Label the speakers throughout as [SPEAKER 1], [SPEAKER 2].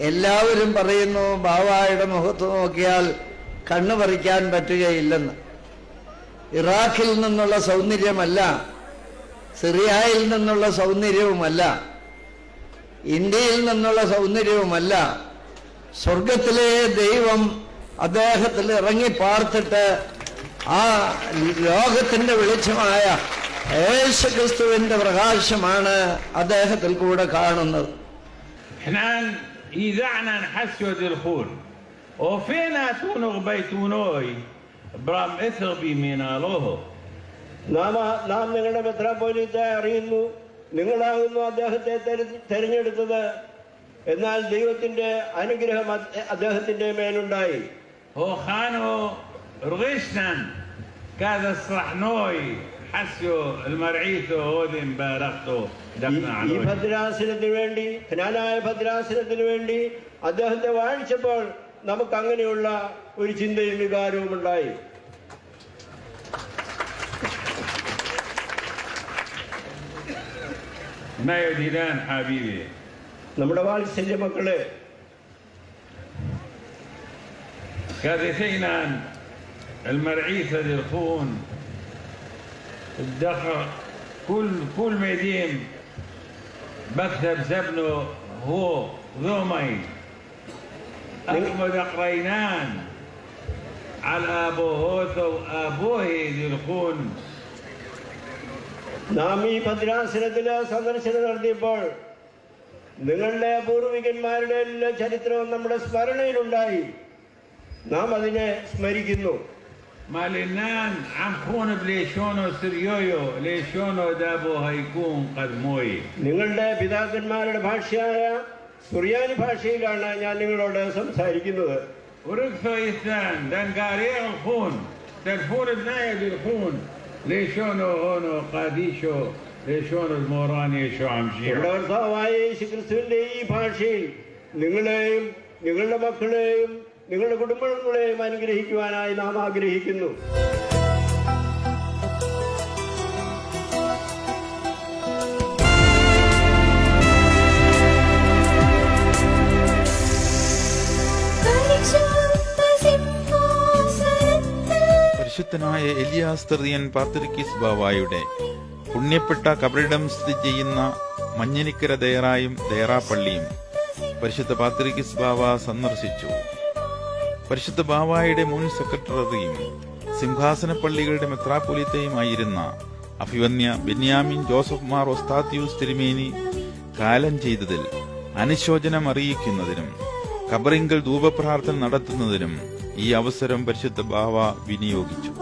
[SPEAKER 1] എല്ലാവരും പറയുന്നു ബാവായുടെ മുഖത്ത് നോക്കിയാൽ കണ്ണു പറിക്കാൻ പറ്റുകയില്ലെന്ന്. ഇറാഖിൽ നിന്നുള്ള സൗന്ദര്യമല്ല, സിറിയയിൽ നിന്നുള്ള സൗന്ദര്യവുമല്ല, ഇന്ത്യയിൽ നിന്നുള്ള സൗന്ദര്യവുമല്ല. സ്വർഗത്തിലെ ദൈവം അദ്ദേഹത്തിൽ ഇറങ്ങി പാർത്തിട്ട് ആ ലോകത്തിന്റെ വെളിച്ചമായ യേശുക്രിസ്തുവിന്റെ പ്രകാശമാണ് അദ്ദേഹത്തിൽ കൂടെ കാണുന്നത്.
[SPEAKER 2] നാം നിങ്ങളുടെ മെത്രാപ്പോലീത്തെ അറിയുന്നു, നിങ്ങളാകുന്നു അദ്ദേഹത്തെ തെരഞ്ഞെടുത്തത്. എന്നാൽ ദൈവത്തിന്റെ അനുഗ്രഹം അദ്ദേഹത്തിന്റെ മേലുണ്ടായി. ഈ ഭദ്രാസനത്തിന് വേണ്ടി, ജ്ഞാനായ ഭദ്രാസനത്തിന് വേണ്ടി അദ്ദേഹത്തെ വാഴിച്ചപ്പോൾ നമുക്ക് അങ്ങനെയുള്ള ഒരു ചിന്തയും വികാരവും ഉണ്ടായി. നമ്മുടെ വാത്സല്യ മക്കളെ,
[SPEAKER 3] المرعيثة للخون الدخل كل ميديم مكتب زبنه هو ذومي أحمد قرينان على أبوه للخون.
[SPEAKER 2] നാം ഈ ഭദ്രാസനത്തിലെ സന്ദർശനം നടത്തിയപ്പോൾ നിങ്ങളുടെ പൂർവികന്മാരുടെ എല്ലാ ചരിത്രവും നമ്മുടെ സ്മരണയിലുണ്ടായി. നാം അതിനെ സ്മരിക്കുന്നു.
[SPEAKER 3] مالنان عم خون بليشونو سريويو ليشونو دابو هيكون قدموي.
[SPEAKER 2] നിങ്ങളുടെ പിതാക്കന്മാരുടെ ഭാഷയായ സുറിയാനി ഭാഷയിലാണ് ഞാൻ നിങ്ങളോട് സംസാരിക്കുന്നത്.
[SPEAKER 3] وركثو إثنان دنقاريع الخون تلفون بنايد الخون ليشونو هونو قاديشو ليشونو الموراني شو عم شيء.
[SPEAKER 2] കർത്താവായ യേശുക്രിസ്തുവിന്റെ ഈ ഭാഷയിൽ നിങ്ങളെയും നിങ്ങളുടെ മക്കളെയും നിങ്ങളുടെ കുടുംബങ്ങളെയും അനുഗ്രഹിക്കുവാനായി നാം ആഗ്രഹിക്കുന്നു.
[SPEAKER 4] പരിശുദ്ധനായ എലിയാസ് തൃതീയൻ പാത്രിക്കീസ് ബാവായുടെ പുണ്യപ്പെട്ട കബറിടം സ്ഥിതി ചെയ്യുന്ന മഞ്ഞനിക്കര ദേറായും ദേറാപ്പള്ളിയും പരിശുദ്ധ പാത്രിക്കീസ് ബാവ സന്ദർശിച്ചു. പരിശുദ്ധ ബാവായുടെ മുൻ സെക്രട്ടറിയും സിംഹാസന പള്ളികളുടെ മെത്രാപ്പൊലീത്തയുമായിരുന്ന അഭിവന്യ ബെന്യാമിൻ ജോസഫ് മാർ ഒസ്താത്യൂസ് തിരുമേനി കാലം ചെയ്തതിൽ അനുശോചനം അറിയിക്കുന്നതിനും ഖബറിങ്കൽ ധൂപപ്രാർത്ഥന നടത്തുന്നതിനും ഈ അവസരം പരിശുദ്ധ ബാവ വിനിയോഗിച്ചു.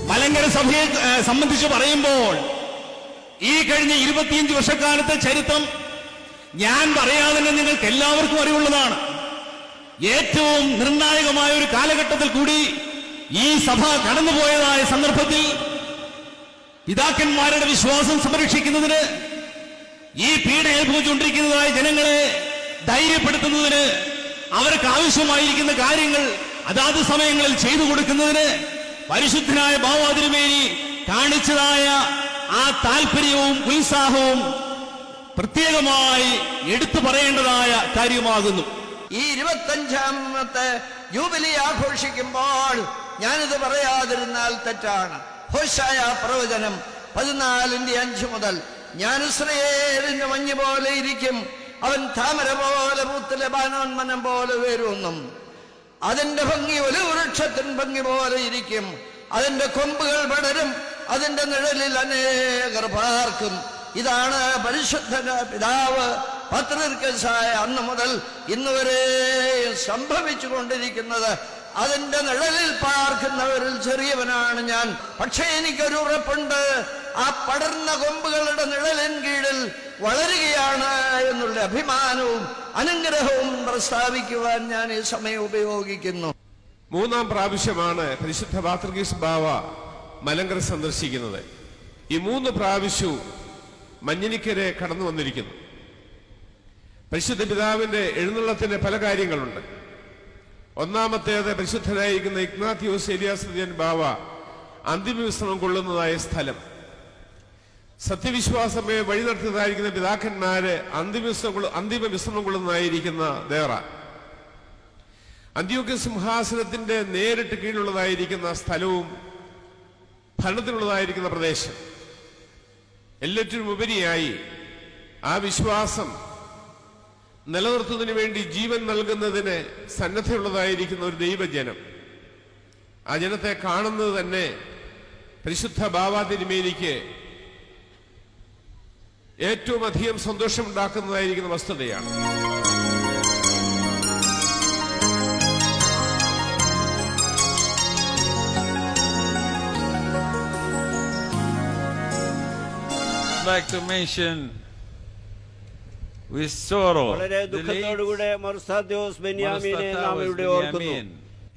[SPEAKER 5] മലങ്കര സഭയെ സംബന്ധിച്ച് പറയുമ്പോൾ ഈ കഴിഞ്ഞ 25 വർഷക്കാലത്തെ ചരിത്രം ഞാൻ പറയാതെ തന്നെ നിങ്ങൾക്ക് എല്ലാവർക്കും അറിവുള്ളതാണ്. ഏറ്റവും നിർണായകമായ ഒരു കാലഘട്ടത്തിൽ കൂടി ഈ സഭ കടന്നുപോയതായ സന്ദർഭത്തിൽ പിതാക്കന്മാരുടെ വിശ്വാസം സംരക്ഷിക്കുന്നതിന്, ഈ പീഡ ഏൽപ്പിച്ചുകൊണ്ടിരിക്കുന്നതായ ജനങ്ങളെ ധൈര്യപ്പെടുത്തുന്നതിന്, അവർക്ക് ആവശ്യമായിരിക്കുന്ന കാര്യങ്ങൾ അതാത് സമയങ്ങളിൽ ചെയ്തു കൊടുക്കുന്നതിന് പരിശുദ്ധനായ ബാവാ തിരുമേനി കാണിച്ചതായ ആ താല്പര്യവും ഉത്സാഹവും പ്രത്യേകമായി എടുത്തു പറയേണ്ടതായ കാര്യമാകുന്നു.
[SPEAKER 1] ഈ 25ാമത്തെ ജൂബിലി ആഘോഷിക്കുമ്പോൾ ഞാനിത് പറയാതിരുന്നാൽ തെറ്റാണ്. ഹോശായ പ്രവചനം 14:5 മുതൽ ഞാൻ ഇസ്രായേലിന്റെ മഞ്ഞ് പോലെ ഇരിക്കും, അവൻ താമര പോലെ പൂത്ത് ലെബാനോൻ വനം പോലെ ഉയരുമെന്നും, അതിന്റെ ഭംഗി ഒരു വൃക്ഷത്തിൻ ഭംഗി പോലെ ഇരിക്കും, അതിന്റെ കൊമ്പുകൾ പടരും, അതിന്റെ നിഴലിൽ അനേകർ പാർക്കും. ഇതാണ് പരിശുദ്ധ പിതാവ് പത്രിർക്കസായ അന്ന് മുതൽ ഇന്ന് വരെ സംഭവിച്ചു കൊണ്ടിരിക്കുന്നത്. അതിന്റെ നിഴലിൽ പാർക്കുന്നവരിൽ ചെറിയവനാണ് ഞാൻ. പക്ഷേ എനിക്കൊരു ഉറപ്പുണ്ട്, ആ പടർന്ന കൊമ്പുകളുടെ നിഴലിൻ കീഴിൽ വളരുകയാണ് എന്നുള്ള അഭിമാനവും അനുഗ്രഹവും പ്രസ്താവിക്കുവാൻ ഞാൻ ഈ സമയം ഉപയോഗിക്കുന്നു.
[SPEAKER 6] മൂന്നാം പ്രാവശ്യമാണ് പരിശുദ്ധ പാത്രികീസ് ബാവ മലങ്കര സന്ദർശിക്കുന്നത്. ഈ 3 പ്രാവശ്യവും മഞ്ഞിനിക്കരെ കടന്നു വന്നിരിക്കുന്നു. പരിശുദ്ധ പിതാവിന്റെ എഴുന്നള്ളത്തിന് പല കാര്യങ്ങളുണ്ട്. ഒന്നാമത്തേത് പരിശുദ്ധനായിരിക്കുന്ന ഇഗ്നാത്തിയോസ് ഏലിയാസ് ബാവ അന്തിമ വിശ്രമം കൊള്ളുന്നതായ സ്ഥലം. സത്യവിശ്വാസമേ വഴി നടത്തിയതായിരിക്കുന്ന പിതാക്കന്മാര് അന്തിമ വിശ്രമം കൊള്ളുന്നതായിരിക്കുന്ന ദേറ. അന്ത്യോക്യ സിംഹാസനത്തിന്റെ നേരിട്ട് കീഴിലുള്ളതായിരിക്കുന്ന സ്ഥലവും ഭരണത്തിലുള്ളതായിരിക്കുന്ന പ്രദേശം. എല്ലാറ്റിനും ഉപരിയായി ആ വിശ്വാസം നിലനിർത്തുന്നതിന് വേണ്ടി ജീവൻ നൽകുന്നതിന് സന്നദ്ധയുള്ളതായിരിക്കുന്ന ഒരു ദൈവജനം. ആ ജനത്തെ കാണുന്നത് തന്നെ പരിശുദ്ധ ബാവ തിരുമേനിക്ക് ഏറ്റവും അധികം സന്തോഷമുണ്ടാക്കുന്നതായിരിക്കുന്ന വസ്തുതയാണ്.
[SPEAKER 3] Like to mention with sorrow
[SPEAKER 2] വളരെ ദുഃഖത്തോടുകൂടെ മർസാദ്യോസ് ബെന്യാമീനെ നാം ഇവിടെ ഓർക്കുന്നു.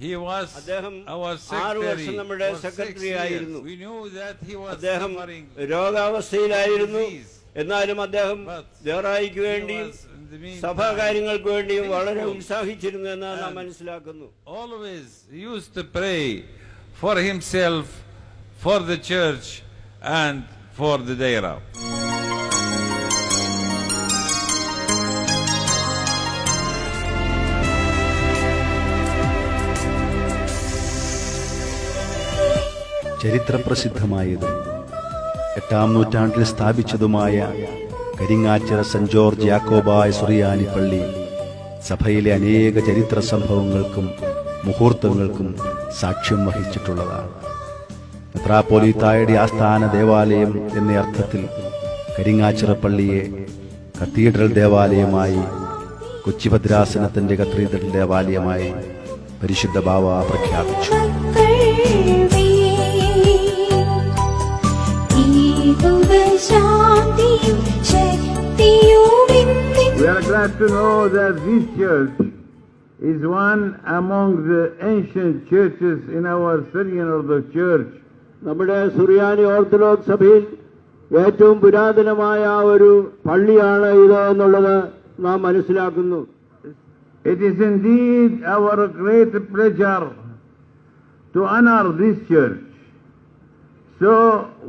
[SPEAKER 3] He was
[SPEAKER 2] അദ്ദേഹം
[SPEAKER 3] our
[SPEAKER 2] 6
[SPEAKER 3] secretary
[SPEAKER 2] വർഷം നമ്മുടെ
[SPEAKER 3] for 6
[SPEAKER 2] സെക്രട്ടറി
[SPEAKER 3] years.
[SPEAKER 2] ആയിരുന്നു.
[SPEAKER 3] We knew that he was
[SPEAKER 2] അദ്ദേഹം
[SPEAKER 3] suffering
[SPEAKER 2] രോഗാവസ്ഥയിലായിരുന്നു.
[SPEAKER 3] disease.
[SPEAKER 2] എന്നാലും അദ്ദേഹം
[SPEAKER 3] But
[SPEAKER 2] ദേറായിക്ക്
[SPEAKER 3] he
[SPEAKER 2] വേണ്ടിയും
[SPEAKER 3] was in the meantime
[SPEAKER 2] സഭാകാര്യങ്ങൾക്ക് വേണ്ടിയും വളരെ
[SPEAKER 3] faithful.
[SPEAKER 2] ഉത്സാഹിച്ചിരുന്നു എന്ന് നാം മനസ്സിലാക്കുന്നു.
[SPEAKER 3] Always he used to pray for himself, for the church and for the Deira.
[SPEAKER 7] ചരിത്രപ്രസിദ്ധമായതും 8-ാം നൂറ്റാണ്ടിൽ സ്ഥാപിച്ചതുമായ കരിങ്ങാച്ചിറ സെന്റ് ജോർജ് യാക്കോബായ സുറിയാനി പള്ളി സഭയിലെ അനേക ചരിത്ര സംഭവങ്ങൾക്കും മുഹൂർത്തങ്ങൾക്കും സാക്ഷ്യം വഹിച്ചിട്ടുള്ളതാണ്. മെത്രാപ്പോലീത്തായുടെ ആസ്ഥാന ദേവാലയം എന്ന അർത്ഥത്തിൽ കരിങ്ങാച്ചിറ പള്ളിയെ കത്തീഡ്രൽ ദേവാലയമായി, കൊച്ചി ഭദ്രാസനത്തിന്റെ കത്തീഡ്രൽ ദേവാലയമായി പരിശുദ്ധ ബാവ പ്രഖ്യാപിച്ചു.
[SPEAKER 8] We are glad to know that this church is one among the ancient churches in our Syrian Orthodox Church.
[SPEAKER 2] നമ്മുടെ സുറിയാനി ഓർത്തഡോക്സ് സഭയിൽ ഏറ്റവും പുരാതനമായ ഒരു പള്ളിയാണ് ഇത് എന്നുള്ളത് നാം മനസ്സിലാക്കുന്നു.
[SPEAKER 8] It is indeed our great pleasure to honor this church. So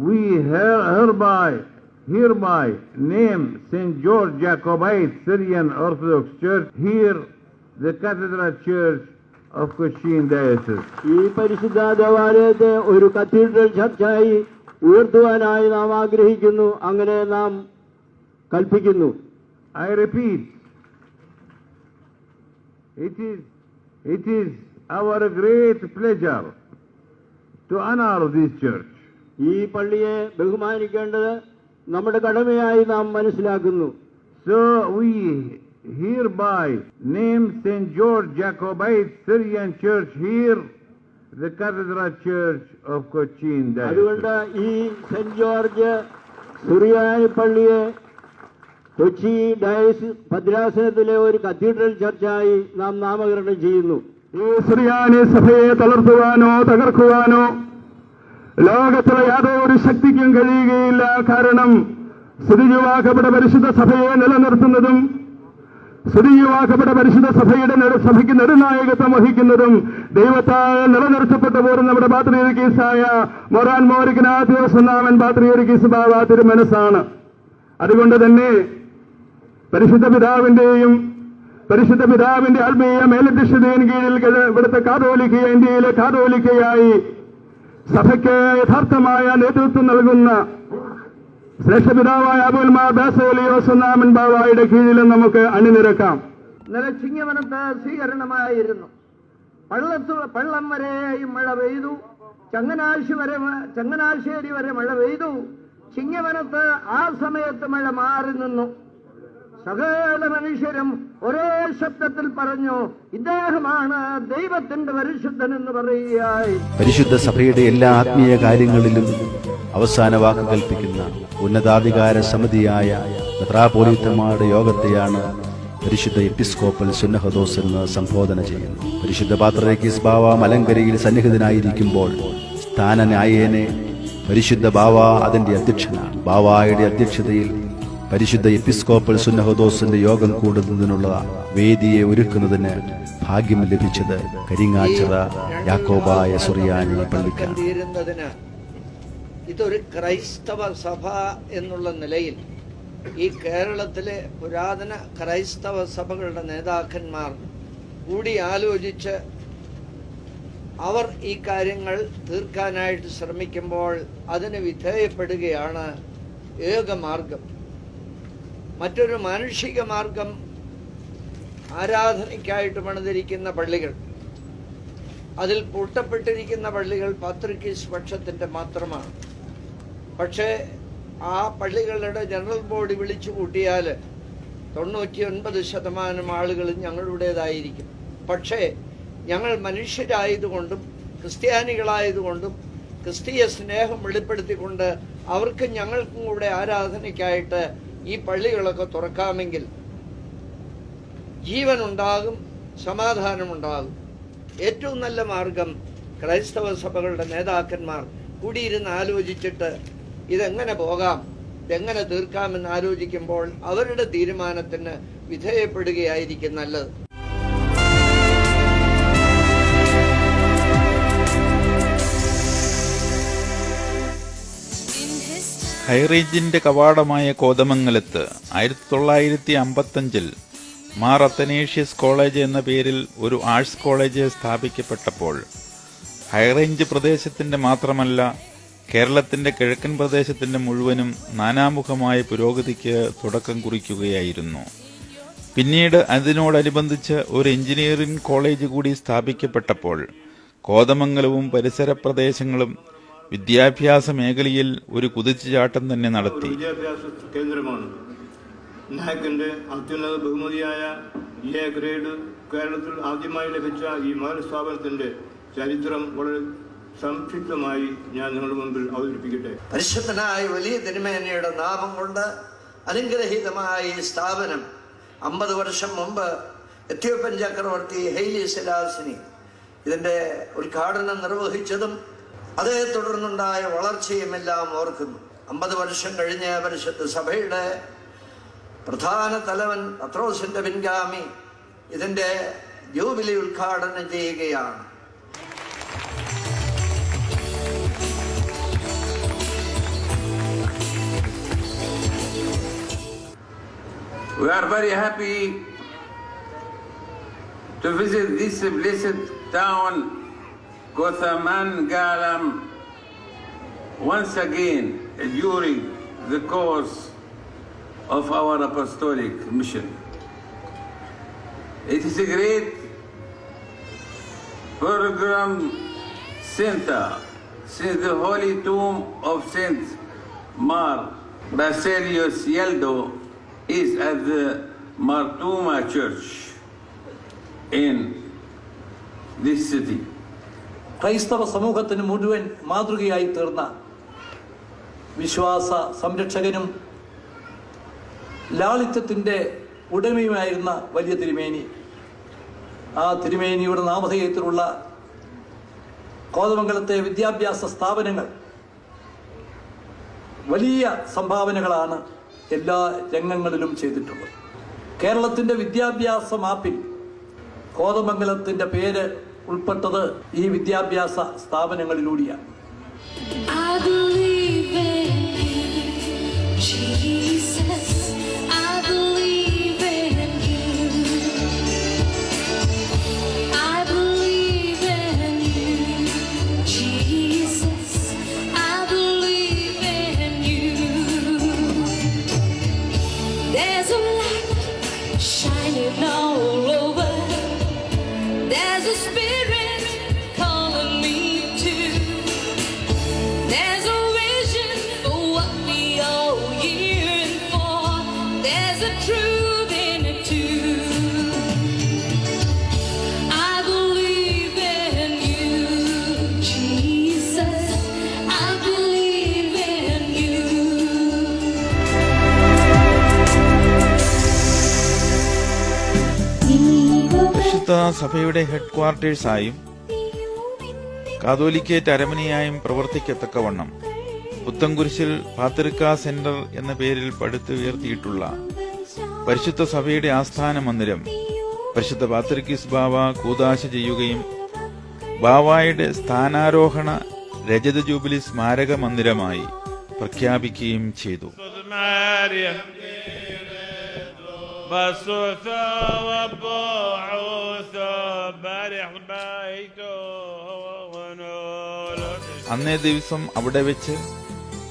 [SPEAKER 8] we hereby name St. George Jacobite Syrian Orthodox Church here, the Cathedral Church of Cochin Diocese.
[SPEAKER 2] ഈ പരിശുദ്ധ ദേവാലയത്തെ ഒരു കത്തീഡ്രൽ ചർച്ചായി ഉയർത്തുവാനായി നാം ആഗ്രഹിക്കുന്നു, അങ്ങനെ നാം കൽപ്പിക്കുന്നു.
[SPEAKER 8] I repeat, it is our great pleasure to honor this church.
[SPEAKER 2] ഈ പള്ളിയെ ബഹുമാനിക്കേണ്ടത് നമ്മുടെ കടമയായി നാം മനസ്സിലാക്കുന്നു.
[SPEAKER 8] So we hereby name St. George Jacobite Syrian Church here, the Cathedral Church of Cochin Diocese.
[SPEAKER 2] അതുകൊണ്ട് ഈ സെന്റ് ജോർജ് സുറിയാനി പള്ളിയെ കൊച്ചി ഡയസിസ് ഭദ്രാസനത്തിലെ ഒരു കത്തീഡ്രൽ ചർച്ചായി നാം നാമകരണം ചെയ്യുന്നു.
[SPEAKER 9] ഈ സുറിയാനി സഭയെ തളർത്തുവാനോ തകർക്കുവാനോ ലോകത്തിലെ യാതൊരു ശക്തിക്കും കഴിയുകയില്ല. കാരണം സ്തുതിയുവാക്കപ്പെട്ട പരിശുദ്ധ സഭയെ നിലനിർത്തുന്നതും സ്തുതിയുവാക്കപ്പെട്ട പരിശുദ്ധ സഭയ്ക്ക് നെടുനായകത്വം വഹിക്കുന്നതും ദൈവത്താൽ നിലനിർത്തപ്പെട്ടു പോരുന്ന നമ്മുടെ പാത്രിയർക്കീസായ മൊറാൻ മോർ ഇഗ്നാത്തിയോസ് ഒന്നാമൻ പാത്രിയർക്കീസ് ബാവ തിരുമനസ്സാണ്. അതുകൊണ്ട് തന്നെ പരിശുദ്ധ പിതാവിന്റെ ആത്മീയ മേലധ്യക്ഷതയിൻ കീഴിൽ ഇവിടുത്തെ ഇന്ത്യയിലെ കാതോലിക്കയായി സഭയ്ക്ക് യഥാർത്ഥമായ നേതൃത്വം നൽകുന്ന ശ്രേഷ്ഠപിതാവായ അബുൽമാർ ബാസേലിയോസ് ഒന്നാമൻ ബാവായുടെ കീഴിലും നമുക്ക് അണിനിരക്കാം.
[SPEAKER 1] ഇന്നലെ ചിങ്ങവനത്ത് സ്വീകരണമായിരുന്നു. പള്ളം വരെയും മഴ പെയ്തു, ചങ്ങനാശ്ശേരി വരെ മഴ പെയ്തു. ചിങ്ങവനത്ത് ആ സമയത്ത് മഴ മാറി നിന്നു. സകല മനുഷ്യരും ഒരേ ശബ്ദത്തിൽ പറഞ്ഞു, ഇദ്ദേഹമാണ് ദൈവത്തിന്റെ പരിശുദ്ധൻ എന്ന് പറയുകയായി.
[SPEAKER 7] പരിശുദ്ധ സഭയുടെ എല്ലാ ആത്മീയ കാര്യങ്ങളിലും അവസാന വാക്ക് കൽപ്പിക്കുന്ന ഉന്നതാധികാര സമിതിയായ മെത്രാപ്പോലീത്തന്മാരുടെ യോഗത്തെയാണ് പരിശുദ്ധ എപ്പിസ്കോപ്പൽ സുന്നഹദോസ് എന്ന് സംബോധന ചെയ്യുന്നു. പരിശുദ്ധ പാത്രീക്കീസ് ബാവ മലങ്കരയിൽ സന്നിഹിതനായിരിക്കുമ്പോൾ സ്ഥാനന്യായേനെ പരിശുദ്ധ ബാവ അതിന്റെ അധ്യക്ഷനാണ്. ബാവായുടെ അധ്യക്ഷതയിൽ പരിശുദ്ധ എപ്പിസ്കോപ്പൽ സുന്നഹദോസിന്റെ യോഗം കൂടുന്നതിനുള്ള വേദിയെ ഒരുക്കുന്നതിന് ഭാഗ്യം ലഭിച്ചത് കരിങ്ങാച്ചിറ യാക്കോബായ സുറിയാനി പള്ളിക്കാണ്.
[SPEAKER 1] ഇതൊരു ക്രൈസ്തവ സഭ എന്നുള്ള നിലയിൽ ഈ കേരളത്തിലെ പുരാതന ക്രൈസ്തവ സഭകളുടെ നേതാക്കന്മാർ കൂടി ആലോചിച്ച് അവർ ഈ കാര്യങ്ങൾ തീർക്കാനായിട്ട് ശ്രമിക്കുമ്പോൾ അതിന് വിധേയപ്പെടുകയാണ് ഏകമാർഗം. മറ്റൊരു മാനുഷിക മാർഗം ആരാധനയ്ക്കായിട്ട് പണിതിരിക്കുന്ന പള്ളികൾ, അതിൽ പൂട്ടപ്പെട്ടിരിക്കുന്ന പള്ളികൾ പാത്രിക്കീസ് പക്ഷത്തിൻ്റെ മാത്രമാണ്. പക്ഷേ ആ പള്ളികളുടെ ജനറൽ ബോഡി വിളിച്ചു കൂട്ടിയാൽ 99% ആളുകളും ഞങ്ങളുടേതായിരിക്കും. പക്ഷേ ഞങ്ങൾ മനുഷ്യരായതുകൊണ്ടും ക്രിസ്ത്യാനികളായതുകൊണ്ടും ക്രിസ്തീയ സ്നേഹം വെളിപ്പെടുത്തിക്കൊണ്ട് അവർക്കും ഞങ്ങൾക്കും കൂടെ ആരാധനയ്ക്കായിട്ട് ഈ പള്ളികളൊക്കെ തുറക്കാമെങ്കിൽ ജീവനുണ്ടാകും, സമാധാനമുണ്ടാകും. ഏറ്റവും നല്ല മാർഗം ക്രൈസ്തവ സഭകളുടെ നേതാക്കന്മാർ കൂടിയിരുന്ന് ആലോചിച്ചിട്ട് ഇതെങ്ങനെ പോകാം, ഇതെങ്ങനെ തീർക്കാമെന്ന് ആലോചിക്കുമ്പോൾ അവരുടെ തീരുമാനത്തിന് വിധേയപ്പെടുകയായിരിക്കും നല്ലത്.
[SPEAKER 4] ഹൈറേഞ്ചിന്റെ കവാടമായ കോതമംഗലത്ത് 1955 മാർ അത്തനേഷ്യസ് കോളേജ് എന്ന പേരിൽ ഒരു ആർട്സ് കോളേജ് സ്ഥാപിക്കപ്പെട്ടപ്പോൾ ഹൈറേഞ്ച് പ്രദേശത്തിന്റെ മാത്രമല്ല കേരളത്തിന്റെ കിഴക്കൻ പ്രദേശത്തിന്റെ മുഴുവനും നാനാമുഖമായ പുരോഗതിക്ക് തുടക്കം കുറിക്കുകയായിരുന്നു. പിന്നീട് അതിനോടനുബന്ധിച്ച് ഒരു എഞ്ചിനീയറിംഗ് കോളേജ് കൂടി സ്ഥാപിക്കപ്പെട്ടപ്പോൾ കോതമംഗലവും പരിസര പ്രദേശങ്ങളും വിദ്യാഭ്യാസ മേഖലയിൽ ഒരു കുതിച്ചുചാട്ടം തന്നെ നടത്തി.
[SPEAKER 9] വിദ്യാഭ്യാസ കേന്ദ്രമാണ്. നായകന്റെ അത്യുന്നത ബഹുമതിയായ എ ഗ്രേഡ് കേരളത്തിൽ ആദ്യമായി ലഭിച്ച ഈ മഹൽ സ്ഥാപനത്തിന്റെ ചരിത്രം വളരെ സംക്ഷിപ്തമായി ഞാൻ നിങ്ങളുടെ മുമ്പിൽ അവതരിപ്പിക്കട്ടെ.
[SPEAKER 1] പരിശുദ്ധനായ വലിയ തിരുമേനിയുടെ നാമം കൊണ്ട് അനുഗ്രഹീതമായ ഈ സ്ഥാപനം 50 വർഷം മുമ്പ് എത്യോപ്യൻ ചക്രവർത്തി ഹൈലി സെലാസിനി ഇതിന്റെ ഉദ്ഘാടനം നിർവഹിച്ചതും അതേ തുടർന്നുണ്ടായ വളർച്ചയുമെല്ലാം ഓർക്കുന്നു. 50 വർഷം കഴിഞ്ഞ് പരിശുദ്ധ സഭയുടെ പ്രധാന തലവൻ പത്രോസിന്റെ പിൻഗാമി ഇതിന്റെ ജൂബിലി ഉദ്ഘാടനം ചെയ്യുകയാണ്.
[SPEAKER 3] We are very happy to visit this blessed town, Kotamangalam, once again during the course of our apostolic mission. It is a great pilgrim center since the holy tomb of Saint Mar Basilius Yeldo is at the Martuma Church in this city.
[SPEAKER 10] ക്രൈസ്തവ സമൂഹത്തിന് മുഴുവൻ മാതൃകയായി തീർന്ന വിശ്വാസ സംരക്ഷകനും ലാളിത്യത്തിൻ്റെ ഉടമയുമായിരുന്ന വലിയ തിരുമേനി, ആ തിരുമേനിയുടെ നാമധേയത്തിലുള്ള കോതമംഗലത്തെ വിദ്യാഭ്യാസ സ്ഥാപനങ്ങൾ വലിയ സംഭാവനകളാണ് എല്ലാ രംഗങ്ങളിലും ചെയ്തിട്ടുള്ളത്. കേരളത്തിൻ്റെ വിദ്യാഭ്യാസ മാപ്പിൽ കോതമംഗലത്തിൻ്റെ പേര് ഉൾപ്പെട്ടത് ഈ വിദ്യാഭ്യാസ സ്ഥാപനങ്ങളിലൂടെയാണ്.
[SPEAKER 11] There's a truth in it too.
[SPEAKER 4] പരിശുദ്ധ സഭയുടെ ഹെഡ് ക്വാർട്ടേഴ്സായും കാതോലിക്കേറ്റ് അരമനയായും പ്രവർത്തിക്കത്തക്കവണ്ണം പുത്തൻകുരിശിൽ പാത്രിക്ക സെന്റർ എന്ന പേരിൽ പടുത്തുയർത്തിയിട്ടുള്ള പരിശുദ്ധ സഭയുടെ ആസ്ഥാന മന്ദിരം പരിശുദ്ധ പാത്രിക്കീസ് ബാവ കൂദാശ ചെയ്യുകയും ബാവായുടെ സ്ഥാനാരോഹണ രജത ജൂബിലി സ്മാരക മന്ദിരമായി പ്രഖ്യാപിക്കുകയും ചെയ്തു. അന്നേ ദിവസം അവിടെ വെച്ച്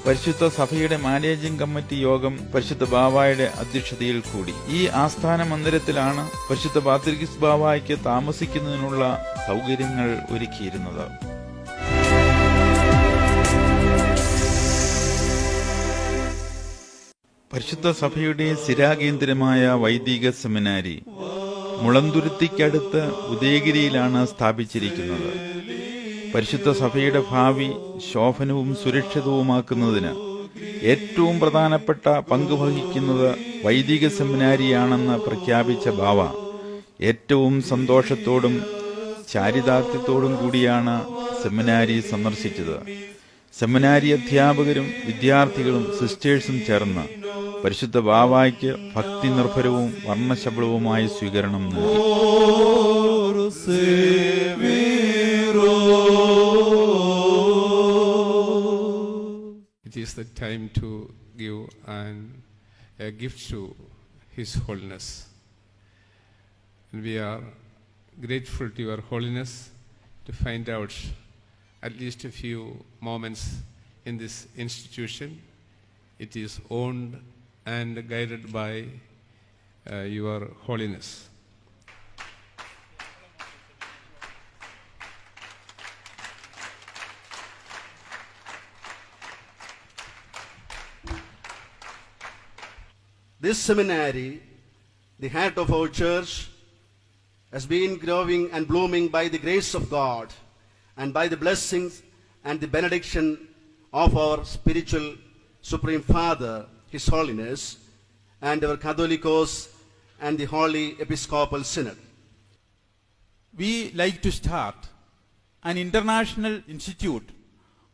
[SPEAKER 4] പരിശുദ്ധ സഭയുടെ മാനേജിംഗ് കമ്മിറ്റി യോഗം പരിശുദ്ധ ബാവായുടെ അധ്യക്ഷതയിൽ കൂടി. ഈ ആസ്ഥാന മന്ദിരത്തിലാണ് പരിശുദ്ധ പാത്രിക്കീസ് ബാവായ്ക്ക് താമസിക്കുന്നതിനുള്ള സൗകര്യങ്ങൾ ഒരുക്കിയിരുന്നത്. പരിശുദ്ധ സഭയുടെ സ്ഥിരാകേന്ദ്രമായ വൈദിക സെമിനാരി മുളന്തുരുത്തിക്കടുത്ത് ഉദയഗിരിയിലാണ് സ്ഥാപിച്ചിരിക്കുന്നത്. പരിശുദ്ധ സഭയുടെ ഭാവി ശോഭനവും സുരക്ഷിതവുമാക്കുന്നതിന് ഏറ്റവും പ്രധാനപ്പെട്ട പങ്ക് വഹിക്കുന്നത് വൈദിക സെമിനാരിയാണെന്ന് പ്രഖ്യാപിച്ച ബാവ ഏറ്റവും സന്തോഷത്തോടും ചാരിതാർത്ഥ്യത്തോടും കൂടിയാണ് സെമിനാരി സന്ദർശിച്ചത്. സെമിനാരി അധ്യാപകരും വിദ്യാർത്ഥികളും സിസ്റ്റേഴ്സും ചേർന്ന് പരിശുദ്ധ ബാവായ്ക്ക് ഭക്തി നിർഭരവും വർണ്ണശബളവുമായ സ്വീകരണം നൽകി.
[SPEAKER 6] It is the time to give a gift to His Holiness. And we are grateful to Your Holiness to find out at least a few moments in this institution. It is owned and guided by Your Holiness.
[SPEAKER 11] This seminary, the heart of our church, has been growing and blooming by the grace of God and by the blessings and the benediction of our spiritual Supreme Father, His Holiness, and our Catholicos and the Holy Episcopal Synod.
[SPEAKER 12] We like to start an international institute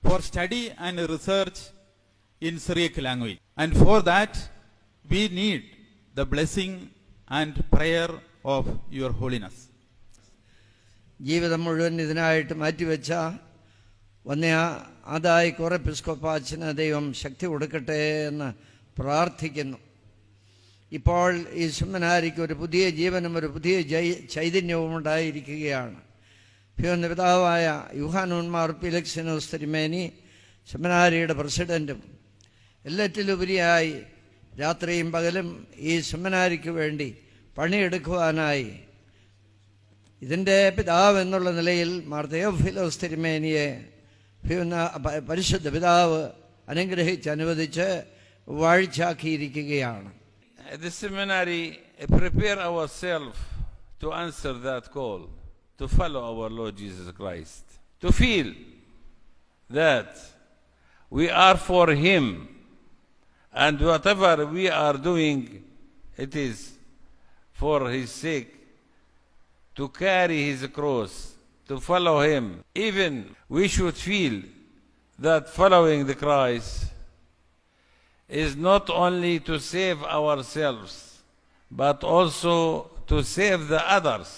[SPEAKER 12] for study and research in Syriac language. And for that, we need the blessing and prayer of Your Holiness.
[SPEAKER 1] ജീവിതം മുഴുവൻ ഇതിനായിട്ട് മാറ്റിവെച്ച വന്ന ആദായി കോറെപ്പിസ്കോപ്പാച്ചന് ദൈവം ശക്തി കൊടുക്കട്ടെ എന്ന് പ്രാർത്ഥിക്കുന്നു. ഇപ്പോൾ ഈ സെമിനാരിക്ക് ഒരു പുതിയ ജീവനും ഒരു പുതിയ ചൈതന്യവും ഉണ്ടായിരിക്കുകയാണ്. പിതാവായ യൂഹാനോൻ മാർ പീലക്സിനോസ് തിരുമേനി സെമിനാരിയുടെ പ്രസിഡന്റും എല്ലാറ്റിലുപരിയായി രാത്രിയും പകലും ഈ സെമിനാരിക്ക് വേണ്ടി പണിയെടുക്കുവാനായി ഇതിൻ്റെ പിതാവ് എന്നുള്ള നിലയിൽ മാർ തെയോഫിലോസ് തിരുമേനിയെ പരിശുദ്ധ പിതാവ് അനുഗ്രഹിച്ച് അനുവദിച്ച് വാഴ്ചാക്കിയിരിക്കുകയാണ്.
[SPEAKER 3] The seminary prepare ourselves to answer that call, to follow our Lord Jesus Christ, to feel that we are for Him, and whatever we are doing, it is for His sake, to carry His cross, to follow Him. Even we should feel that following the Christ is not only to save ourselves, but also to save the others.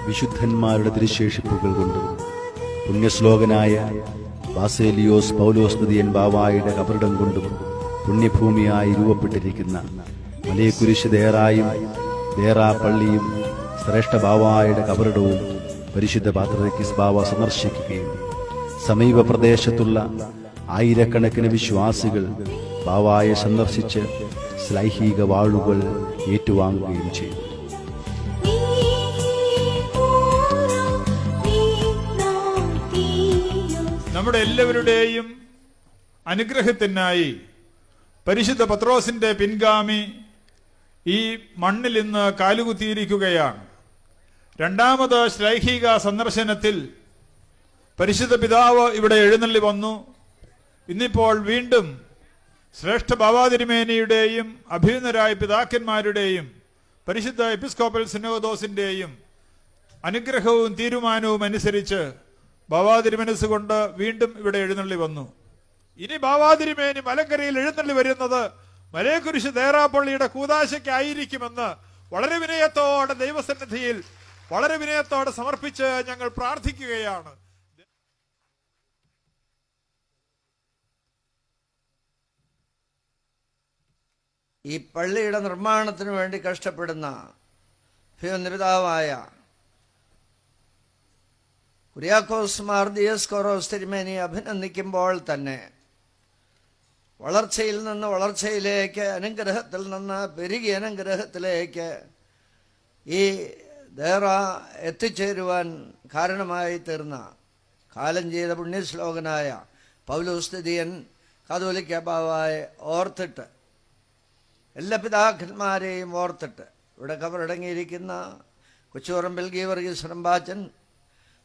[SPEAKER 7] വിശുദ്ധന്മാരുടെ തിരുശേഷിപ്പുകൾ കൊണ്ടും പുണ്യശ്ലോകനായ ബാസേലിയോസ് പൗലോസ് തൃതീയൻ ബാവായുടെ കബറിടം കൊണ്ടും പുണ്യഭൂമിയായി രൂപപ്പെട്ടിരിക്കുന്ന മലയക്കുരിശ് ദേറായും ദേറാ പള്ളിയും ശ്രേഷ്ഠ ബാവായുടെ കബറിടവും പരിശുദ്ധ പാത്രിക്കീസ് ബാവ സന്ദർശിക്കുകയും സമീപ പ്രദേശത്തുള്ള ആയിരക്കണക്കിന് വിശ്വാസികൾ ബാവായെ സന്ദർശിച്ച് ശ്ലൈഹിക വാഴുകൾ ഏറ്റുവാങ്ങുകയും ചെയ്തു.
[SPEAKER 13] നമ്മുടെ എല്ലാവരുടെയും അനുഗ്രഹത്തിനായി പരിശുദ്ധ പത്രോസിന്റെ പിൻഗാമി ഈ മണ്ണിൽ ഇന്ന് കാലുകുത്തിയിരിക്കുകയാണ്. രണ്ടാമത് ശ്ലൈഹിക സന്ദർശനത്തിൽ പരിശുദ്ധ പിതാവ് ഇവിടെ എഴുന്നള്ളി വന്നു. ഇന്നിപ്പോൾ വീണ്ടും ശ്രേഷ്ഠ ബാവാതിരുമേനിയുടെയും അഭിനന്ദരായ പിതാക്കന്മാരുടെയും പരിശുദ്ധ എപ്പിസ്കോപ്പൽ സിനോദോസിന്റെയും അനുഗ്രഹവും തീരുമാനവും അനുസരിച്ച് ബാവാതിരുമനസ് കൊണ്ട് വീണ്ടും ഇവിടെ എഴുന്നള്ളി വന്നു. ഇനി ബാവാതിരുമേനി മലങ്കരയിൽ എഴുന്നള്ളി വരുന്നത് മലയക്കുരിശ് ദേറാപ്പള്ളിയുടെ കൂദാശയ്ക്കായിരിക്കുമെന്ന് വളരെ വിനയത്തോടെ ദൈവസന്നിധിയിൽ വളരെ വിനയത്തോടെ സമർപ്പിച്ച് ഞങ്ങൾ പ്രാർത്ഥിക്കുകയാണ്.
[SPEAKER 1] ഈ പള്ളിയുടെ നിർമ്മാണത്തിന് വേണ്ടി കഷ്ടപ്പെടുന്ന പിതാവായ കുര്യാക്കോസ് മാർ ദിയസ്കോറോസ് തിരുമേനി അഭിനന്ദിക്കുമ്പോൾ തന്നെ വളർച്ചയിൽ നിന്ന് വളർച്ചയിലേക്ക്, അനുഗ്രഹത്തിൽ നിന്ന് പെരുകിയ അനുഗ്രഹത്തിലേക്ക് ഈ ദേറ എത്തിച്ചേരുവാൻ കാരണമായി തീർന്ന കാലം ചെയ്ത പുണ്യശ്ലോകനായ പൗലോസ് തിദിയൻ കാതോലിക്ക ബാവായെ ഓർത്തിട്ട്, എല്ലാ പിതാക്കന്മാരെയും ഓർത്തിട്ട്, ഇവിടെ കബറടങ്ങിയിരിക്കുന്ന കൊച്ചുപറമ്പിൽ ഗീവർഗീസ് റമ്പാച്ചൻ,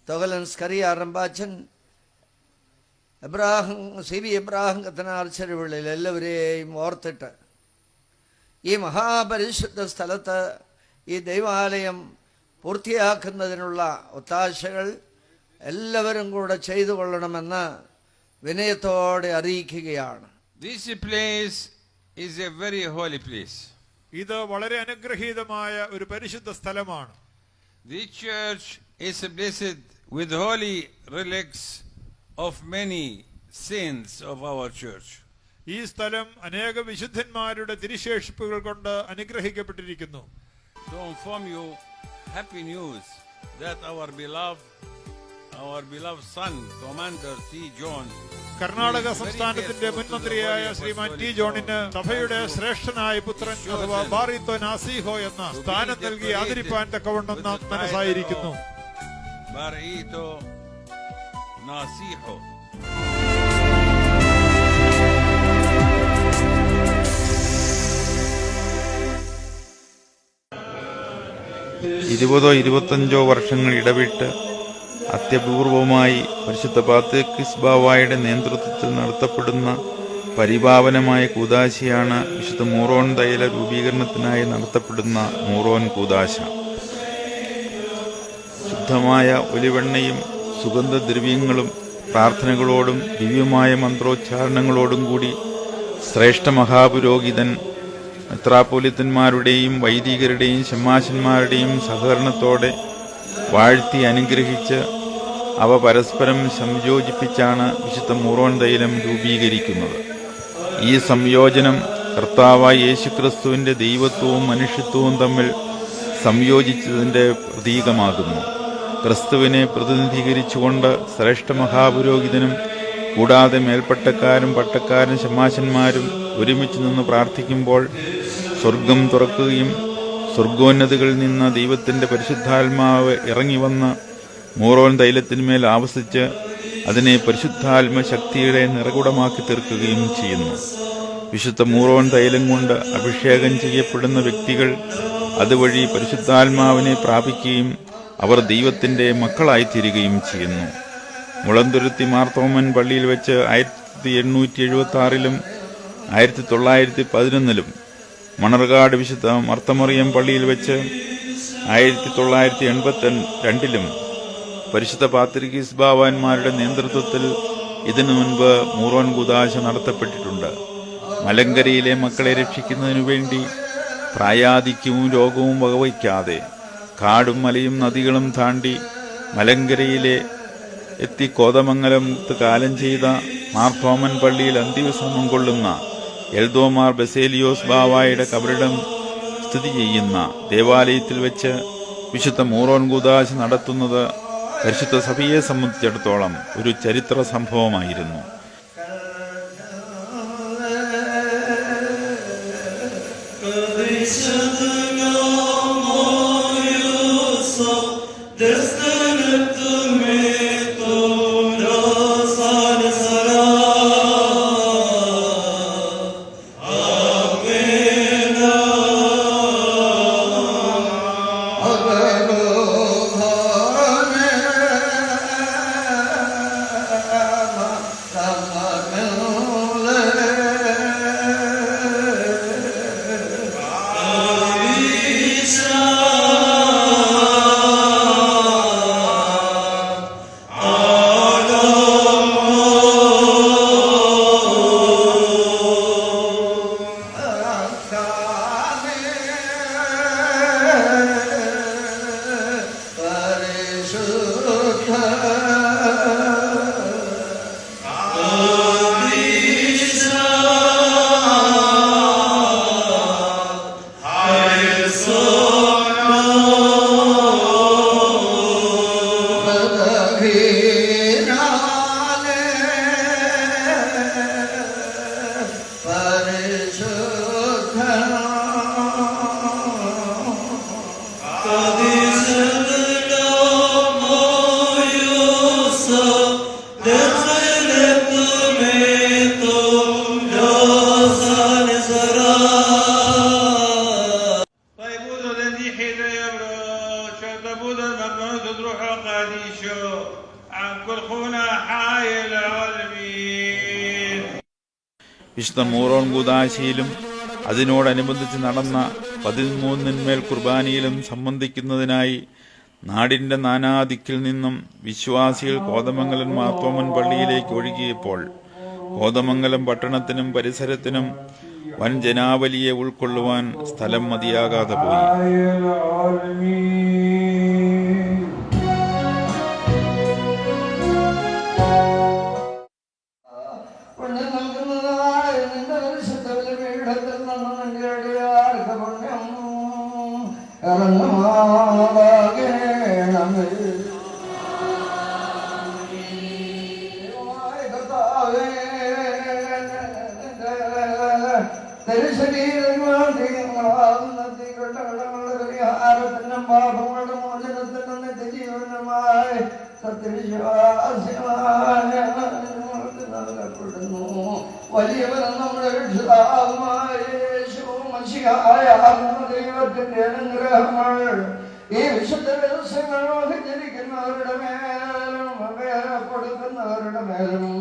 [SPEAKER 1] തൊകലൻ സ്കറിയ റമ്പാച്ചൻ, സി വി ഇബ്രാഹിം കത്തനാർ ചെരുവിളിൽ എല്ലാവരെയും ഓർത്തിട്ട് ഈ മഹാപരിശുദ്ധ സ്ഥലത്ത് ഈ ദൈവാലയം പൂർത്തിയാക്കുന്നതിനുള്ള ഒത്താശകൾ എല്ലാവരും കൂടെ ചെയ്തു കൊള്ളണമെന്ന് വിനയത്തോടെ അറിയിക്കുകയാണ്.
[SPEAKER 3] is a very holy place.
[SPEAKER 13] ഇത് വളരെ അനുഗ്രഹീതമായ ഒരു പരിശുദ്ധ സ്ഥലമാണ്.
[SPEAKER 3] The church is blessed with holy relics of many saints of our church.
[SPEAKER 13] ഈ സ്ഥലം അനേക വിശുദ്ധന്മാരുടെ തിരുശേഷിപ്പുകൾ കൊണ്ട് അനുഗ്രഹിക്കപ്പെട്ടിരിക്കുന്നു.
[SPEAKER 3] To inform you happy news that our beloved son, Commander T. John,
[SPEAKER 13] Karnataka സംസ്ഥാനത്തിന്റെ മുൻമന്ത്രിയായ ശ്രീമാൻ ടി ജോണിന് സഭയുടെ ശ്രേഷ്ഠനായ പുത്രൻ അഥവാ ബാറിത്തോ നാസിഹോ എന്ന സ്ഥാനം നൽകി ആദരിപ്പാൻ തക്കവണ്ണം നാം മനസ്സായിരിക്കുന്നു.
[SPEAKER 3] ബാറിത്തോ നാസിഹോ.
[SPEAKER 4] ഇരുപതോ 25 വർഷങ്ങൾ ഇടവിട്ട് അത്യപൂർവമായി പരിശുദ്ധ പാത്രിക്കീസ് ബാവായുടെ നേതൃത്വത്തിൽ നടത്തപ്പെടുന്ന പരിപാവനമായ കൂദാശയാണ് വിശുദ്ധ മൂറോൻ തൈല രൂപീകരണത്തിനായി നടത്തപ്പെടുന്ന മൂറോൻ കൂദാശ. ശുദ്ധമായ ഒലിവെണ്ണയും സുഗന്ധദ്രവ്യങ്ങളും പ്രാർത്ഥനകളോടും ദിവ്യമായ മന്ത്രോച്ചാരണങ്ങളോടും കൂടി ശ്രേഷ്ഠ മഹാപുരോഹിതൻ മെത്രാപ്പോലിത്തന്മാരുടെയും വൈദികരുടെയും ശമ്മാശന്മാരുടെയും സഹകരണത്തോടെ വാഴ്ത്തി അനുഗ്രഹിച്ച് അവ പരസ്പരം സംയോജിപ്പിച്ചാണ് വിശുദ്ധ മൂറോൻ തൈലം രൂപീകരിക്കുന്നത്. ഈ സംയോജനം കർത്താവായ യേശുക്രിസ്തുവിന്റെ ദൈവത്വവും മനുഷ്യത്വവും തമ്മിൽ സംയോജിച്ചതിന്റെ പ്രതീകമാകുന്നു. ക്രിസ്തുവിനെ പ്രതിനിധീകരിച്ചുകൊണ്ട് ശ്രേഷ്ഠ മഹാപുരോഹിതനും കൂടാതെ മേൽപ്പട്ടക്കാരും പട്ടക്കാരും ശമാശന്മാരും ഒരുമിച്ച് നിന്ന് പ്രാർത്ഥിക്കുമ്പോൾ സ്വർഗം തുറക്കുകയും സ്വർഗോന്നതികളിൽ നിന്ന് ദൈവത്തിന്റെ പരിശുദ്ധാത്മാവ് ഇറങ്ങിവന്ന് മൂറോൻ തൈലത്തിന്മേൽ ആവസിച്ച് അതിനെ പരിശുദ്ധാത്മ ശക്തിയുടെ നിറകുടമാക്കി തീർക്കുകയും ചെയ്യുന്നു. വിശുദ്ധ മൂറോൻ തൈലം കൊണ്ട് അഭിഷേകം ചെയ്യപ്പെടുന്ന വ്യക്തികൾ അതുവഴി പരിശുദ്ധാത്മാവിനെ പ്രാപിക്കുകയും അവർ ദൈവത്തിന്റെ മക്കളായിത്തീരുകയും ചെയ്യുന്നു. മുളന്തുരുത്തി മാർത്തോമൻ പള്ളിയിൽ വെച്ച് 1876 1911 മണർകാട് വിശുദ്ധ മർത്തമറിയം പള്ളിയിൽ വെച്ച് 1982 പരിശുദ്ധ പാത്രിക്കീസ് ബാവാന്മാരുടെ നേതൃത്വത്തിൽ ഇതിനു മുൻപ് മൂറോൻ കൂദാശ നടത്തപ്പെട്ടിട്ടുണ്ട്. മലങ്കരയിലെ മക്കളെ രക്ഷിക്കുന്നതിനു വേണ്ടി പ്രായാധിക്യവും രോഗവും വകവയ്ക്കാതെ കാടും മലയും നദികളും താണ്ടി മലങ്കരയിലെ എത്തി കോതമംഗലത്ത് കാലം ചെയ്ത മാർത്തോമൻ പള്ളിയിൽ അന്ത്യവിശ്രമം കൊള്ളുന്ന എൽദോമാർ ബസേലിയോസ് ബാവായുടെ കബറിടം സ്ഥിതി ചെയ്യുന്ന ദേവാലയത്തിൽ വെച്ച് വിശുദ്ധ മൂറോൻ കൂദാശ നടത്തുന്നത് പരിശുദ്ധ സഭയെ സംബന്ധിച്ചിടത്തോളം ഒരു ചരിത്ര സംഭവമായിരുന്നു.
[SPEAKER 1] Oh
[SPEAKER 4] വിശുദ്ധ മൂറോൻ കൂദാശയിലും അതിനോടനുബന്ധിച്ച് നടന്ന 13 കുർബാനയിലും സംബന്ധിക്കുന്നതിനായി നാടിന്റെ നാനാദിക്കിൽ നിന്നും വിശ്വാസികൾ കോതമംഗലം മാർത്തോമൻ പള്ളിയിലേക്ക് ഒഴുകിയപ്പോൾ കോതമംഗലം പട്ടണത്തിനും പരിസരത്തിനും വൻ ജനാവലിയെ ഉൾക്കൊള്ളുവാൻ സ്ഥലം മതിയാകാതെ പോയി.
[SPEAKER 1] പരിഹാരത്തിനും പാപങ്ങളുടെ മോചനത്തിനും നിത്യജീവനുമായി നൽകപ്പെടുന്നു. വലിയവനും നമ്മുടെ രക്ഷിതാവുമായ യേശുവും മശിഹായ ദൈവത്തിന്റെ അനുഗ്രഹങ്ങൾ ഈ വിശുദ്ധ ദിവസങ്ങൾ വഹിച്ചിരിക്കുന്നവരുടെ മേലും കൊടുക്കുന്നവരുടെ മേലും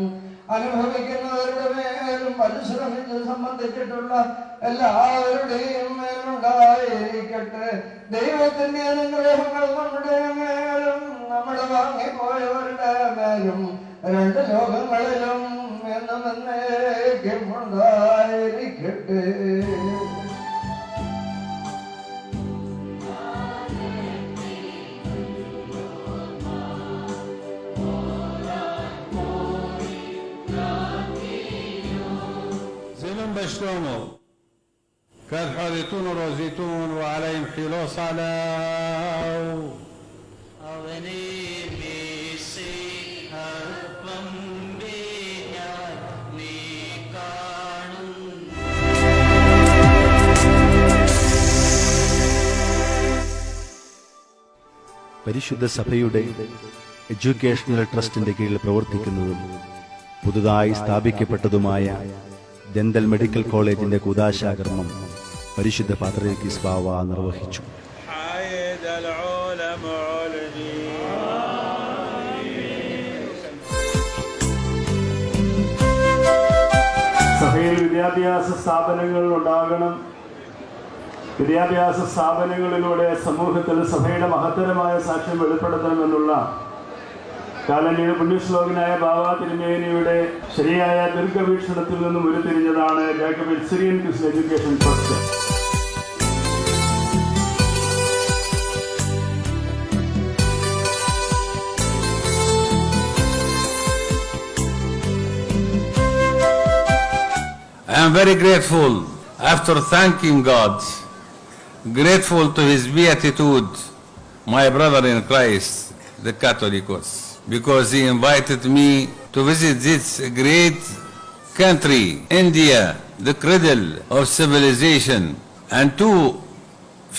[SPEAKER 1] അനുഭവിക്കുന്നവരുടെ മേലും പരിശ്രമിച്ച് സംബന്ധിച്ചിട്ടുള്ള എല്ലാവരുടെയും മേലുണ്ടായിരിക്കട്ടെ. ദൈവത്തിന്റെ അനുഗ്രഹങ്ങൾ നമ്മുടെ മേലും നമ്മുടെ വാങ്ങിപ്പോയവരുടെ മേലും രണ്ട് ലോകങ്ങളിലും എന്നും എന്നേക്കും ഉണ്ടായിരിക്കട്ടെ.
[SPEAKER 14] بشلومو كاد حريتون وروزيتون وعليهم حيلو صلاو
[SPEAKER 7] പരിശുദ്ധ സഭയുടെ എഡ്യൂക്കേഷണൽ ട്രസ്റ്റിന്റെ കീഴിൽ പ്രവർത്തിക്കുന്നതും പുതുതായി സ്ഥാപിക്കപ്പെട്ടതുമായ ദന്തൽ മെഡിക്കൽ കോളേജിന്റെ കൂദാശാകർമ്മം പരിശുദ്ധ പാത്രീർക്കീസ് ബാവ നിർവഹിച്ചു.
[SPEAKER 2] സഭയിൽ വിദ്യാഭ്യാസ സ്ഥാപനങ്ങൾ ഉണ്ടാകണം. വിദ്യാഭ്യാസ സ്ഥാപനങ്ങളിലൂടെ സമൂഹത്തിൽ സഭയുടെ മഹത്തരമായ സാക്ഷ്യം വെളിപ്പെടുത്തണമെന്നുള്ള കാലനീയ പുണ്യശ്ലോകനായ ബാവ തിരുമേനിയുടെ ശരിയായ ദീർഘവീക്ഷണത്തിൽ നിന്നും ഉരുത്തിരിഞ്ഞതാണ് Jacobite Syrian Christian education trust.
[SPEAKER 3] I am very grateful, after thanking God, grateful to His Beatitude, my brother in Christ, the Catholicos, because he invited me to visit this great country, India, the cradle of civilization, and to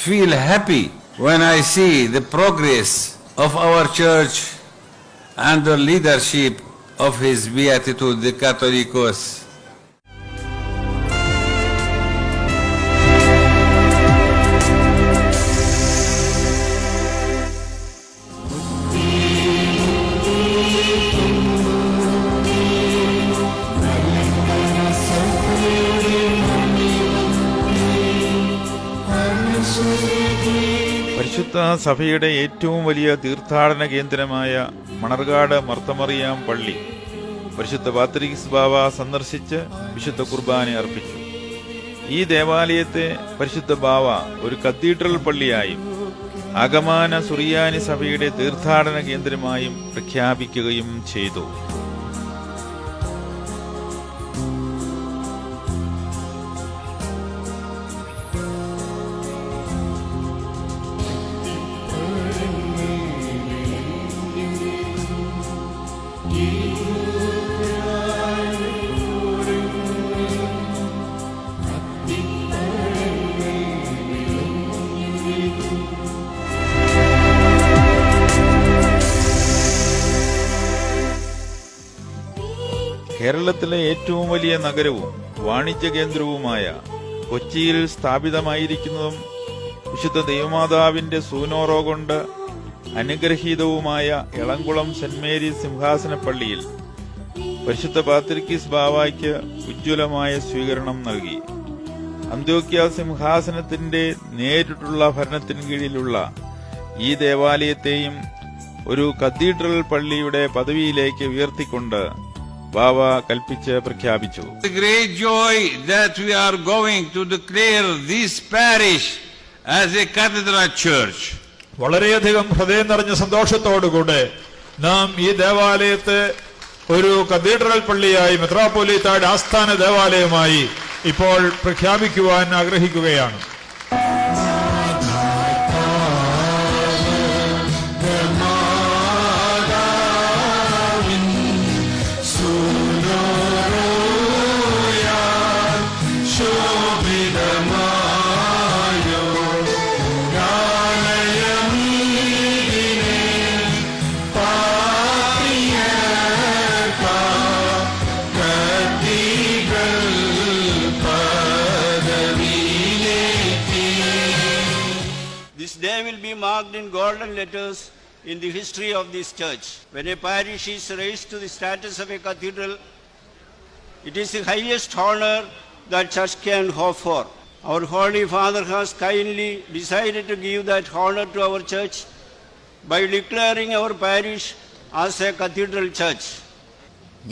[SPEAKER 3] feel happy when I see the progress of our church under leadership of His Beatitude, the Catholicos.
[SPEAKER 4] പരിശുദ്ധ സഭയുടെ ഏറ്റവും വലിയ തീർത്ഥാടന കേന്ദ്രമായ മണർകാട് മർത്തമറിയാം പള്ളി പരിശുദ്ധ പാത്രീർക്കീസ് ബാവ സന്ദർശിച്ച് വിശുദ്ധ കുർബാന അർപ്പിച്ചു. ഈ ദേവാലയത്തെ പരിശുദ്ധ ബാവ ഒരു കത്തീഡ്രൽ പള്ളിയായും ആഗമാന സുറിയാനി സഭയുടെ തീർത്ഥാടന കേന്ദ്രമായും പ്രഖ്യാപിക്കുകയും ചെയ്തു. കേരളത്തിലെ ഏറ്റവും വലിയ നഗരവും വാണിജ്യ കേന്ദ്രവുമായ കൊച്ചിയിൽ സ്ഥാപിതമായിരിക്കുന്നതും വിശുദ്ധ ദൈവമാതാവിന്റെ സൂനോറോ കൊണ്ട് അനുഗ്രഹീതവുമായ എളംകുളം സെന്റ് മേരീസ് സിംഹാസന പള്ളിയിൽ പരിശുദ്ധ പാത്രിക്കീസ് ബാവായ്ക്ക് ഉജ്ജ്വലമായ സ്വീകരണം നൽകി. അന്ത്യോക്യ സിംഹാസനത്തിന്റെ നേരിട്ടുള്ള ഭരണത്തിന് കീഴിലുള്ള ഈ ദേവാലയത്തെയും ഒരു കത്തീഡ്രൽ പള്ളിയുടെ പദവിയിലേക്ക് ഉയർത്തിക്കൊണ്ട് ബാവ കൽപ്പിച്ച് പ്രഖ്യാപിച്ചു.
[SPEAKER 3] The great joy that we are going to declare this parish as a cathedral church.
[SPEAKER 13] വളരെയധികം ഹൃദയം നിറഞ്ഞ സന്തോഷത്തോടുകൂടെ നാം ഈ ദേവാലയത്തെ ഒരു കത്തീഡ്രൽ പള്ളിയായി, മെത്രാപ്പോലീത്തായുടെ ആസ്ഥാന ദേവാലയമായി ഇപ്പോൾ പ്രഖ്യാപിക്കുവാൻ ആഗ്രഹിക്കുകയാണ്.
[SPEAKER 9] This day will be marked in golden letters in the history of this church. When a parish is raised to the status of a cathedral, it is the highest honor that church can hope for. Our Holy Father has kindly decided to give that honor to our church by declaring our parish as a cathedral church.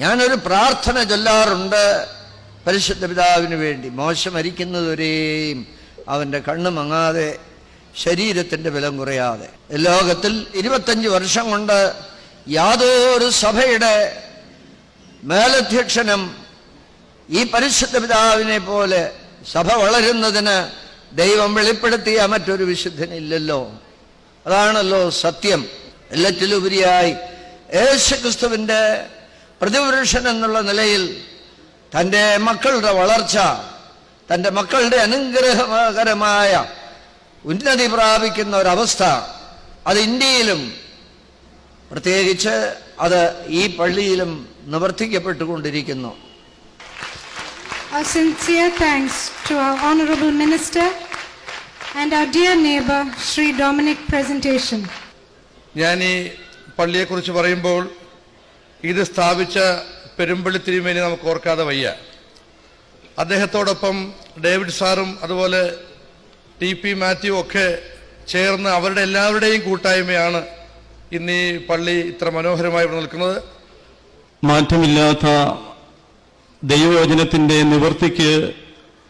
[SPEAKER 1] ഞാനൊരു പ്രാർത്ഥന ചൊല്ലാറുണ്ട് പരിശുദ്ധ പിതാവിന് വേണ്ടി. മോശ മരിക്കുന്നതുവരെയും അവൻ്റെ കണ്ണ് മങ്ങാതെ, ശരീരത്തിൻ്റെ ബലം കുറയാതെ. ലോകത്തിൽ 25 വർഷം കൊണ്ട് യാതൊരു സഭയുടെ മേലധ്യക്ഷനും ഈ പരിശുദ്ധ പിതാവിനെ പോലെ സഭ വളരുന്നതിന് ദൈവം വെളിപ്പെടുത്തിയ മറ്റൊരു വിശുദ്ധനില്ലല്ലോ. അതാണല്ലോ സത്യം. എല്ലാറ്റിലുപരിയായി യേശുക്രിസ്തുവിൻ്റെ പ്രതിപുരുഷൻ എന്നുള്ള നിലയിൽ തൻ്റെ മക്കളുടെ വളർച്ച, തൻ്റെ മക്കളുടെ അനുഗ്രഹകരമായ ഉന്നതി പ്രാപിക്കുന്ന ഒരവസ്ഥ, അത് ഇന്ത്യയിലും പ്രത്യേകിച്ച് അത് ഈ പള്ളിയിലും നിവർത്തിക്കപ്പെട്ടുകൊണ്ടിരിക്കുന്നു.
[SPEAKER 15] Our sincere thanks to our Honorable Minister and our dear neighbor, Sri Dominic Presentation.
[SPEAKER 16] ഞാൻ ഈ പള്ളിയെക്കുറിച്ച് പറയുമ്പോൾ ഇത് സ്ഥാപിച്ച പെരുമ്പള്ളി തിരുമേനി നമുക്ക് ഓർക്കാതെ വയ്യ. അദ്ദേഹത്തോടൊപ്പം ഡേവിഡ് സാറും അതുപോലെ TP മാത്യു ഒക്കെ ചേർന്ന് അവരുടെ എല്ലാവരുടെയും കൂട്ടായ്മയാണ് ഇന്ന് ഈ പള്ളി ഇത്ര മനോഹരമായി നിൽക്കുന്നത്.
[SPEAKER 5] മാറ്റമില്ലാത്ത ദൈവവചനത്തിന്റെ നിവൃത്തിക്ക്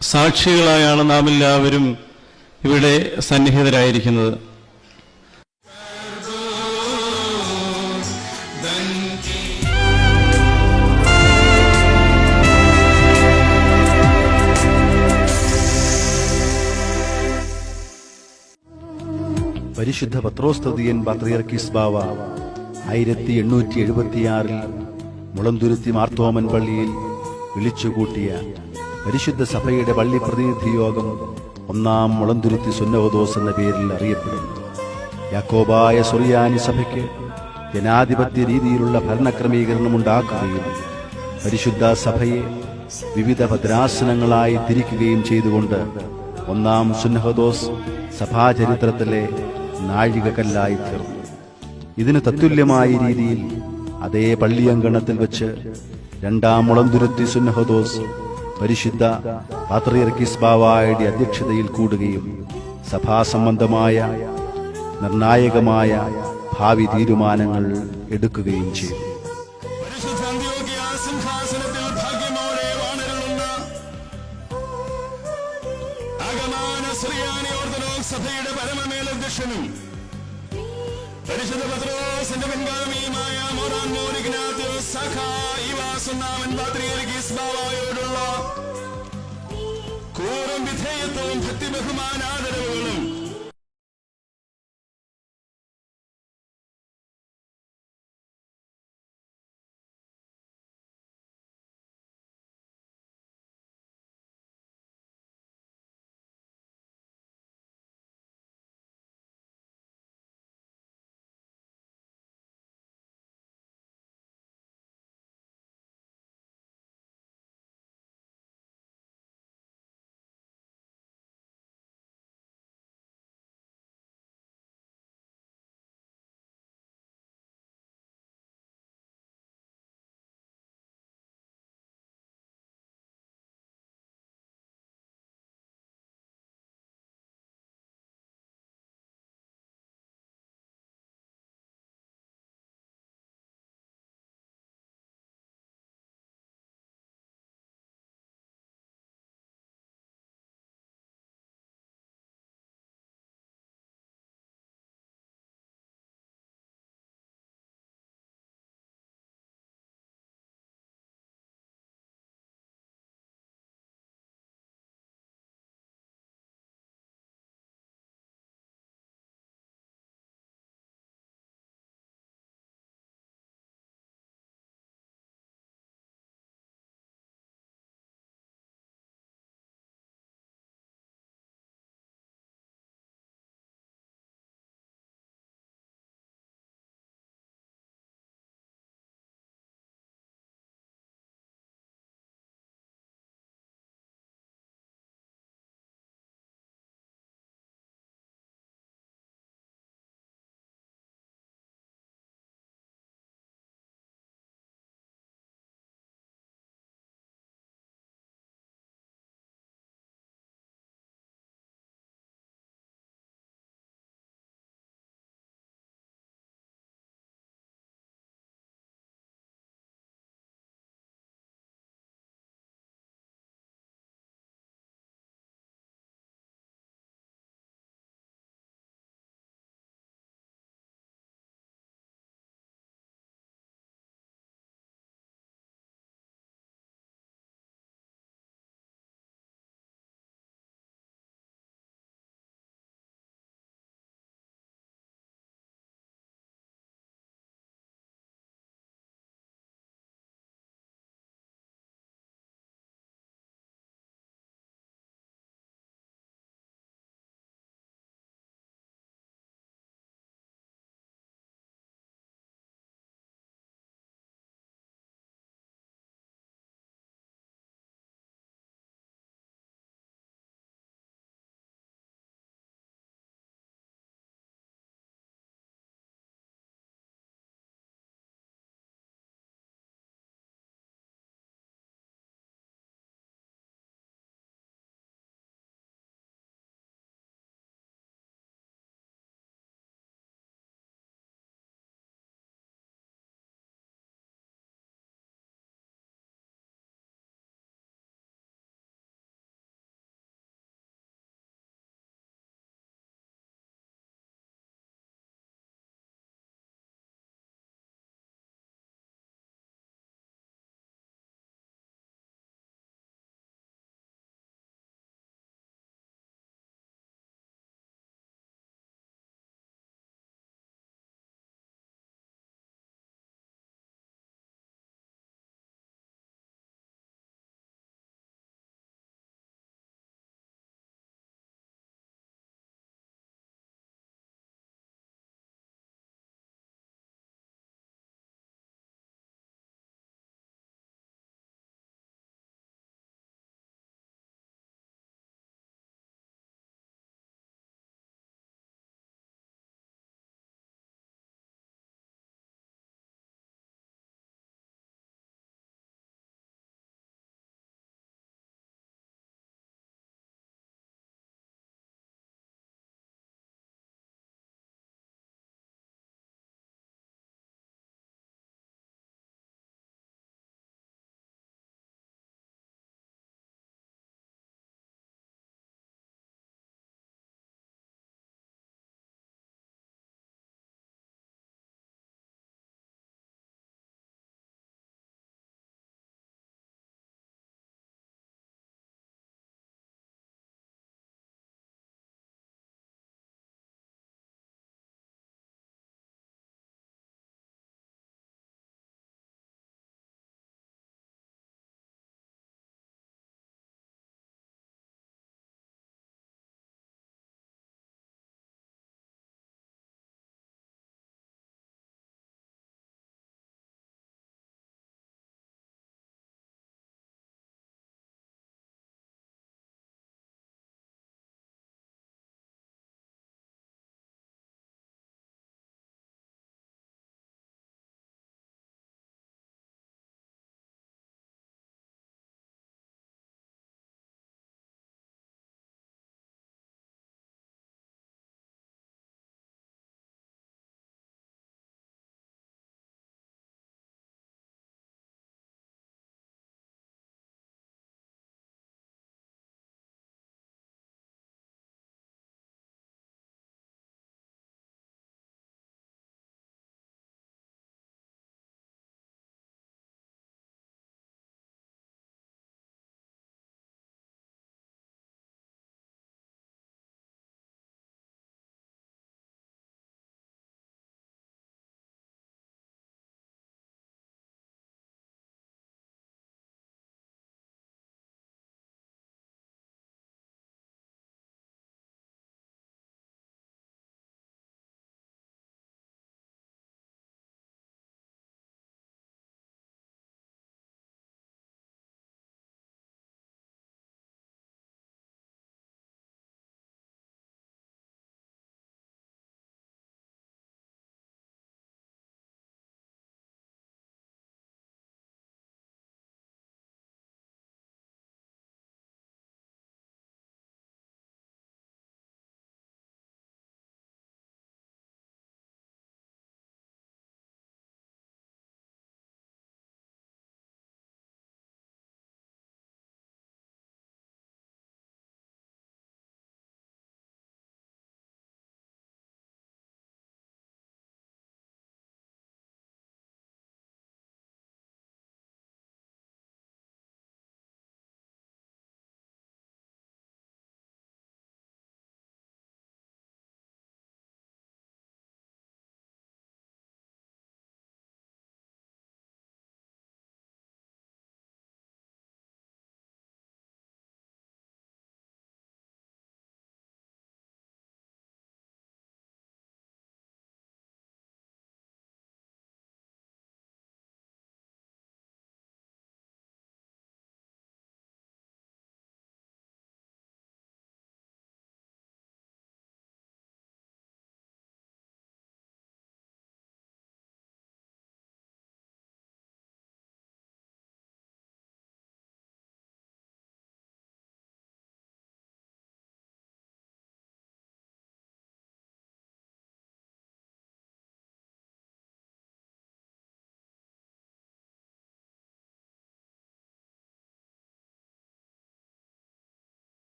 [SPEAKER 5] സാക്ഷികളായാണ് നാം എല്ലാവരും ഇവിടെ സന്നിഹിതരായിരിക്കുന്നത്.
[SPEAKER 7] പരിശുദ്ധ പത്രോസ്തതിയൻ പാത്രിയർക്കീസ് ബാവ 1876 മുളന്തുരുത്തി മാർത്തോമൻ പള്ളിയിൽ വിളിച്ചുകൂട്ടിയ പരിശുദ്ധ സഭയുടെ പള്ളി പ്രതിനിധി യോഗം ഒന്നാം മുളന്തുരുത്തി സുന്നഹദോസ് എന്ന പേരിൽ അറിയപ്പെടുന്നു. യാക്കോബായ സുറിയാനി സഭയ്ക്ക് ജനാധിപത്യ രീതിയിലുള്ള ഭരണക്രമീകരണം ഉണ്ടാക്കുകയും പരിശുദ്ധ സഭയെ വിവിധ ഭദ്രാസനങ്ങളായി തിരിക്കുകയും ചെയ്തുകൊണ്ട് ഒന്നാം സുന്നഹദോസ് സഭാചരിത്രത്തിലെ നാഴികക്കല്ലായി തീർന്നു. ഇതിന് തത്തുല്യമായ രീതിയിൽ അതേ പള്ളിയങ്കണത്തിൽ വെച്ച് രണ്ടാം മുളന്തുരുത്തി സുന്നഹദോസ് പരിശുദ്ധ പാത്രിയർക്കീസ് ബാവായുടെ അധ്യക്ഷതയിൽ കൂടുകയും സഭാസംബന്ധമായ നിർണായകമായ ഭാവി തീരുമാനങ്ങൾ എടുക്കുകയും ചെയ്തു.
[SPEAKER 5] സഭയുടെ പരമമേലധ്യക്ഷനും പരിശുദ്ധ പത്രോസിന്റെ പിൻഗാമിയുമായ മോറാൻ മോർ ഇഗ്നാത്യോസ് സഖാ ഇവാസുന്നാമൻ പാത്രിയർക്കീസ് ബാവായോടുള്ള കൂറും വിധേയത്വവും ഭക്തി ബഹുമാനാദരവുകളും